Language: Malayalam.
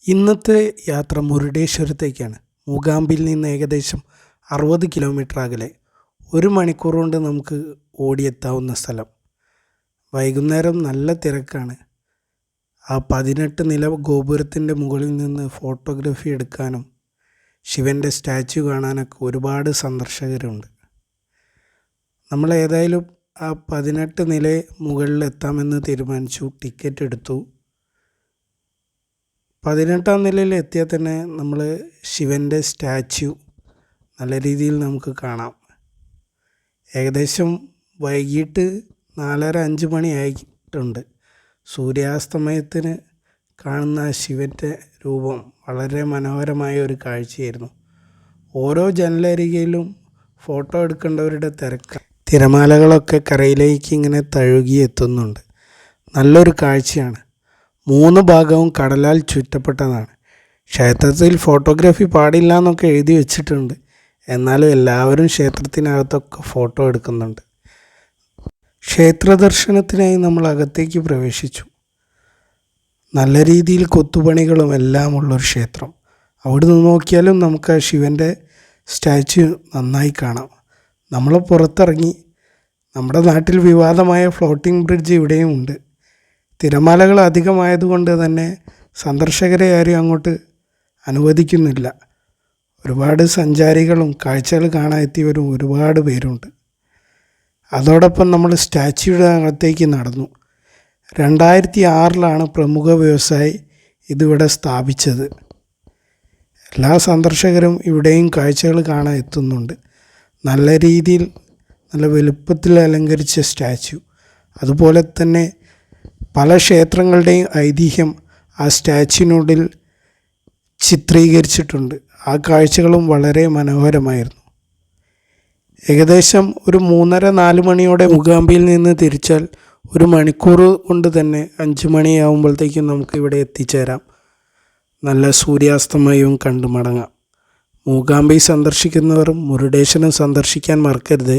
ഇന്നത്തെ യാത്ര മുരുടേശ്വരത്തേക്കാണ്. മൂകാംബിയിൽ നിന്ന് ഏകദേശം 60 കിലോമീറ്റർ അകലെ 1 മണിക്കൂർ കൊണ്ട് നമുക്ക് ഓടിയെത്താവുന്ന സ്ഥലം. വൈകുന്നേരം നല്ല തിരക്കാണ്. ആ 18 നില ഗോപുരത്തിൻ്റെ മുകളിൽ നിന്ന് ഫോട്ടോഗ്രാഫി എടുക്കാനും ശിവൻ്റെ സ്റ്റാച്യു കാണാനൊക്കെ ഒരുപാട് സന്ദർശകരുണ്ട്. നമ്മൾ ഏതായാലും ആ 18 നില മുകളിൽ എത്താമെന്ന് തീരുമാനിച്ചു. ടിക്കറ്റ് എടുത്തു. 18ാം നിലയിൽ എത്തിയാൽ തന്നെ നമ്മൾ ശിവൻ്റെ സ്റ്റാച്യു നല്ല രീതിയിൽ നമുക്ക് കാണാം. ഏകദേശം വൈകിട്ട് 4:30-5 മണി ആയിട്ടുണ്ട്. സൂര്യാസ്തമയത്തിന് കാണുന്ന ശിവൻ്റെ രൂപം വളരെ മനോഹരമായ ഒരു കാഴ്ചയായിരുന്നു. ഓരോ ജനലരികയിലും ഫോട്ടോ എടുക്കേണ്ടവരുടെ തിരക്ക്. തിരമാലകളൊക്കെ കരയിലേക്ക് ഇങ്ങനെ തഴുകി എത്തുന്നുണ്ട്. നല്ലൊരു കാഴ്ചയാണ്. 3 ഭാഗവും കടലാൽ ചുറ്റപ്പെട്ടതാണ്. ക്ഷേത്രത്തിൽ ഫോട്ടോഗ്രാഫി പാടില്ല എന്നൊക്കെ എഴുതി വെച്ചിട്ടുണ്ട്. എന്നാലും എല്ലാവരും ക്ഷേത്രത്തിനകത്തൊക്കെ ഫോട്ടോ എടുക്കുന്നുണ്ട്. ക്ഷേത്ര ദർശനത്തിനായി നമ്മൾ അകത്തേക്ക് പ്രവേശിച്ചു. നല്ല രീതിയിൽ കൊത്തുപണികളും എല്ലാം ഉള്ളൊരു ക്ഷേത്രം. അവിടെ നിന്ന് നോക്കിയാലും നമുക്ക് ആ ശിവൻ്റെ സ്റ്റാച്യു നന്നായി കാണാം. നമ്മൾ പുറത്തിറങ്ങി. നമ്മുടെ നാട്ടിൽ വിവാദമായ ഫ്ലോട്ടിംഗ് ബ്രിഡ്ജ് ഇവിടെയും ഉണ്ട്. തിരമാലകൾ അധികമായതുകൊണ്ട് തന്നെ സന്ദർശകരെ ആരും അങ്ങോട്ട് അനുവദിക്കുന്നില്ല. ഒരുപാട് സഞ്ചാരികളും കാഴ്ചകൾ കാണാൻ എത്തിയവരും ഒരുപാട് പേരുണ്ട്. അതോടൊപ്പം നമ്മൾ സ്റ്റാച്യൂയുടെ അകത്തേക്ക് നടന്നു. 2006 പ്രമുഖ വ്യവസായി ഇതിവിടെ സ്ഥാപിച്ചത്. എല്ലാ സന്ദർശകരും ഇവിടെയും കാഴ്ചകൾ കാണാൻ എത്തുന്നുണ്ട്. നല്ല രീതിയിൽ നല്ല വലുപ്പത്തിൽ അലങ്കരിച്ച സ്റ്റാച്യു. അതുപോലെ തന്നെ പല ക്ഷേത്രങ്ങളുടെയും ഐതിഹ്യം ആ സ്റ്റാച്യുവിനുള്ളിൽ ചിത്രീകരിച്ചിട്ടുണ്ട്. ആ കാഴ്ചകളും വളരെ മനോഹരമായിരുന്നു. ഏകദേശം ഒരു 3:30-4 മണിയോടെ മൂകാംബിയിൽ നിന്ന് തിരിച്ചാൽ 1 മണിക്കൂർ കൊണ്ട് തന്നെ 5 മണിയാകുമ്പോഴത്തേക്കും നമുക്ക് ഇവിടെ എത്തിച്ചേരാം. നല്ല സൂര്യാസ്തമയവും കണ്ടു മടങ്ങാം. മൂകാംബി സന്ദർശിക്കുന്നവർ മുരുടേശ്വരം സന്ദർശിക്കാൻ മറക്കരുത്.